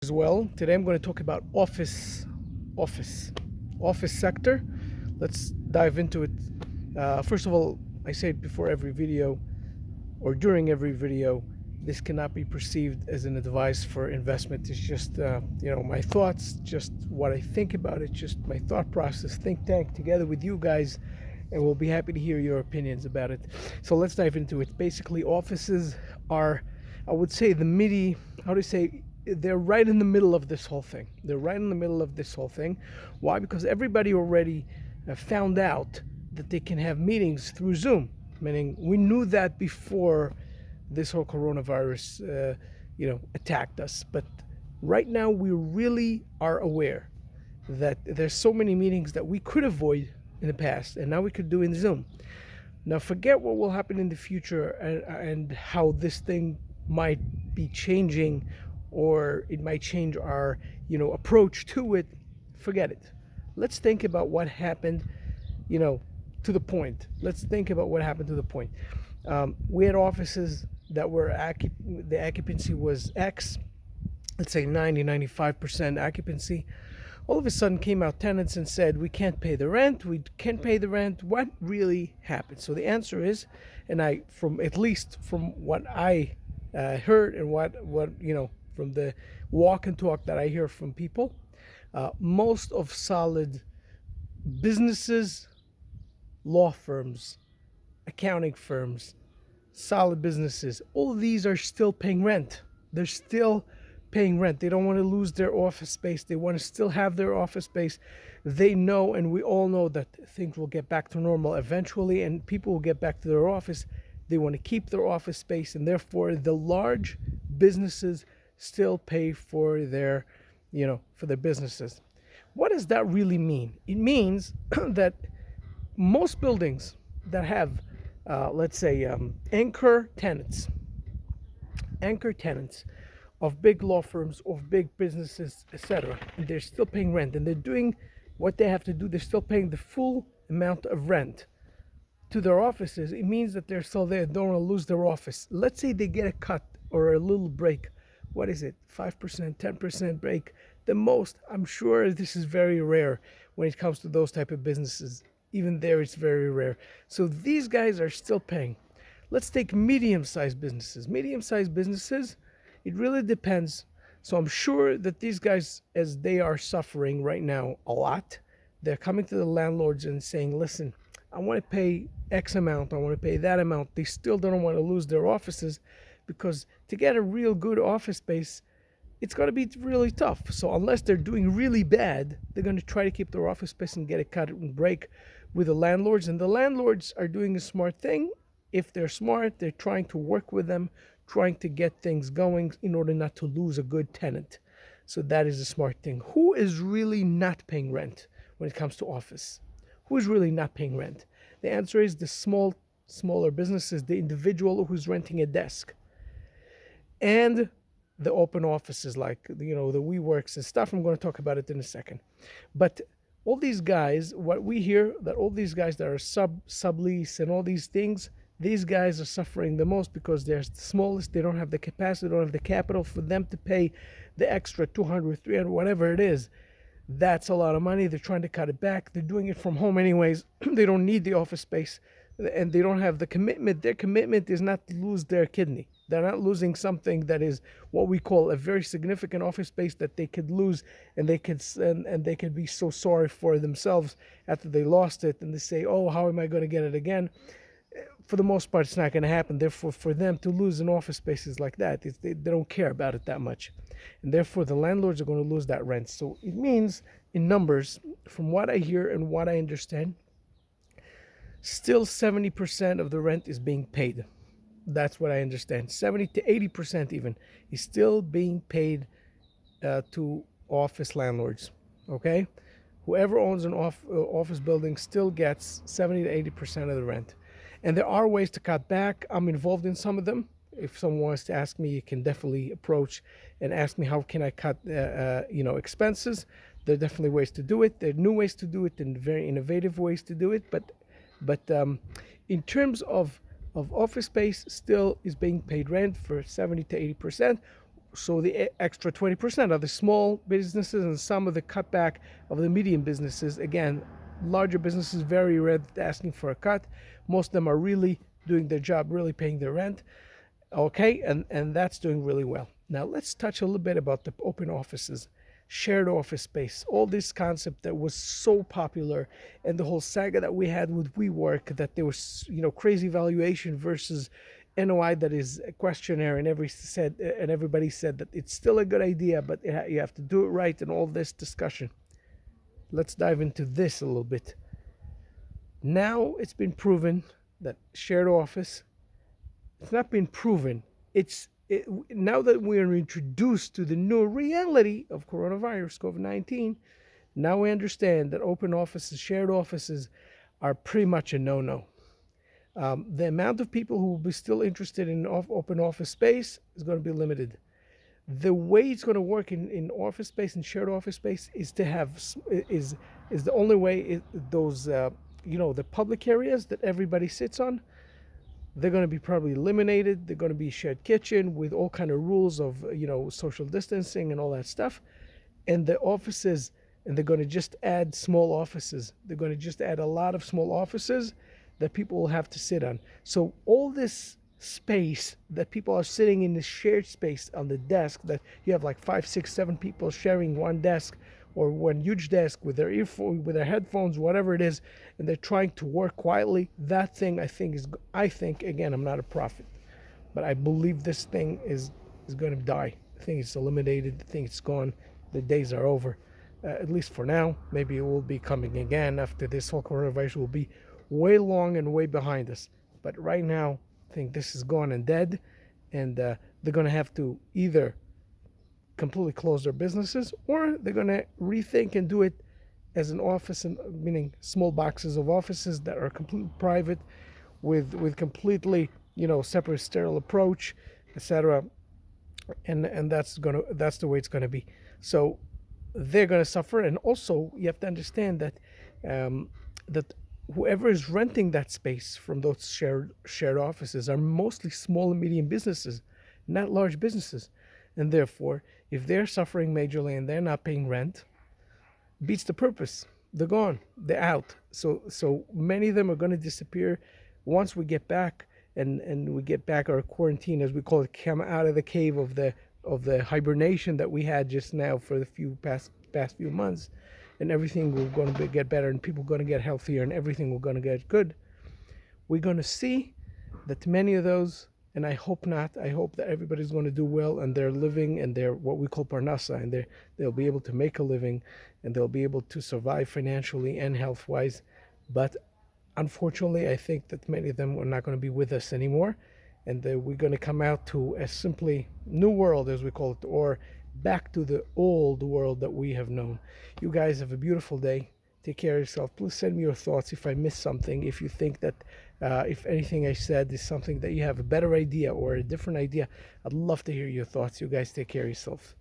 As well. Today I'm going to talk about office, office sector. Let's dive into it. First of all, I say it before every video or during every video. This cannot be perceived as an advice for investment. It's just my thoughts, just what I think about it, just my thought process, think tank together with you guys, and we'll be happy to hear your opinions about it. So let's dive into it. Basically, offices are, I would say, the MIDI. How do you say? They're right in the middle of this whole thing. They're right in the middle of this whole thing. Why? Because everybody already found out that they can have meetings through Zoom. Meaning, we knew that before this whole coronavirus, attacked us. But right now, we really are aware that there's so many meetings that we could avoid in the past, and now we could do in Zoom. Now, forget what will happen in the future and how this thing might be changing, or it might change our approach to it. Forget it. Let's think about what happened to the point. Let's think about what happened to the point. We had offices that were the occupancy was X, let's say 95% occupancy. All of a sudden came out tenants and said, we can't pay the rent, what really happened? So the answer is, and at least from what I heard, and what from the walk and talk that I hear from people, most of solid businesses, law firms, accounting firms, solid businesses, all of these are still paying rent. They're still paying rent. They don't want to lose their office space. They want to still have their office space. They know, and we all know, that things will get back to normal eventually, and people will get back to their office. They want to keep their office space, and therefore the large businesses still pay for their businesses. What does that really mean? It means that most buildings that have, let's say, anchor tenants of big law firms, of big businesses, etc., and they're still paying rent, and they're doing what they have to do. They're still paying the full amount of rent to their offices. It means that they're still there. They don't want to lose their office. Let's say they get a cut or a little break. What is it? 5%, 10% break. The most. I'm sure this is very rare when it comes to those type of businesses. Even there, it's very rare. So these guys are still paying. Let's take medium-sized businesses. Medium-sized businesses, it really depends. So I'm sure that these guys, as they are suffering right now a lot, they're coming to the landlords and saying, listen, I want to pay X amount, I want to pay that amount. They still don't want to lose their offices, because to get a real good office space, it's going to be really tough. So unless they're doing really bad, they're going to try to keep their office space and get a cut and break with the landlords. And the landlords are doing a smart thing. If they're smart, they're trying to work with them, trying to get things going in order not to lose a good tenant. So that is a smart thing. Who is really not paying rent when it comes to office? Who is really not paying rent? The answer is the smaller businesses, the individual who's renting a desk, and the open offices, like the WeWorks and stuff. I'm going to talk about it in a second. But all these guys, what we hear, that all these guys that are sublease and all these things, these guys are suffering the most because they're the smallest. They don't have the capacity, they don't have the capital for them to pay the extra 200, 300, whatever it is. That's a lot of money. They're trying to cut it back. They're doing it from home anyways. They don't need the office space, and they don't have the commitment. Their commitment is not to lose their kidney. They're not losing something that is what we call a very significant office space that they could lose, and they could be so sorry for themselves after they lost it, and they say, oh, how am I going to get it again? For the most part, it's not going to happen. Therefore, for them to lose an office spaces like that, they don't care about it that much. And therefore, the landlords are going to lose that rent. So it means, in numbers, from what I hear and what I understand, still 70% of the rent is being paid. That's what I understand. 70 to 80% even is still being paid to office landlords. Okay? Whoever owns an office building still gets 70 to 80% of the rent. And there are ways to cut back. I'm involved in some of them. If someone wants to ask me, you can definitely approach and ask me, how can I cut expenses? There are definitely ways to do it. There are new ways to do it and very innovative ways to do it. But in terms of office space, still is being paid rent for 70 to 80%. So the extra 20% are the small businesses and some of the cutback of the medium businesses. Again, larger businesses, very rare asking for a cut. Most of them are really doing their job, really paying their rent. Okay, and that's doing really well. Now let's touch a little bit about the open offices, shared office space, all this concept that was so popular, and the whole saga that we had with WeWork, that there was crazy valuation versus NOI that is a questionnaire, and everybody said that it's still a good idea, but you have to do it right, and all this discussion. Let's dive into this a little bit. Now it's been proven that shared office, it's not been proven. Now that we are introduced to the new reality of coronavirus, COVID-19, now we understand that open offices, shared offices, are pretty much a no-no. The amount of people who will be still interested in open office space is going to be limited. The way it's going to work in office space and shared office space is to have is the only way those the public areas that everybody sits on, they're going to be probably eliminated. They're going to be shared kitchen with all kind of rules of social distancing and all that stuff. And the offices, and they're going to just add small offices. They're going to just add a lot of small offices that people will have to sit on. So all this space that people are sitting in, this shared space on the desk, that you have like 5, 6, 7 people sharing one desk or one huge desk with their earphone, with their headphones, whatever it is, and they're trying to work quietly. That thing, I think again, I'm not a prophet, but I believe this thing is going to die. I think it's eliminated. I think it's gone. The days are over, at least for now. Maybe it will be coming again after this whole coronavirus will be way long and way behind us. But right now, I think this is gone and dead, and they're going to have to either completely close their businesses, or they're going to rethink and do it as an office, meaning small boxes of offices that are completely private, with completely separate, sterile approach, etc. And that's the way it's going to be. So they're going to suffer, and also you have to understand that that whoever is renting that space from those shared offices are mostly small and medium businesses, not large businesses. And therefore, if they're suffering majorly and they're not paying rent, beats the purpose. They're gone. They're out. So many of them are going to disappear once we get back and we get back our quarantine, as we call it, come out of the cave of the hibernation that we had just now for the past few months, and everything will going to get better, and people are going to get healthier, and everything will going to get good. We're going to see that many of those, and I hope not, I hope that everybody's going to do well, and they're living, and they're what we call parnasa, and they'll be able to make a living, and they'll be able to survive financially and health-wise. But unfortunately, I think that many of them are not going to be with us anymore, and we're going to come out to a simply new world, as we call it, or back to the old world that we have known. You guys have a beautiful day. Take care of yourself. Please send me your thoughts if I missed something, if you think that if anything I said is something that you have a better idea or a different idea. I'd love to hear your thoughts. You guys take care of yourself.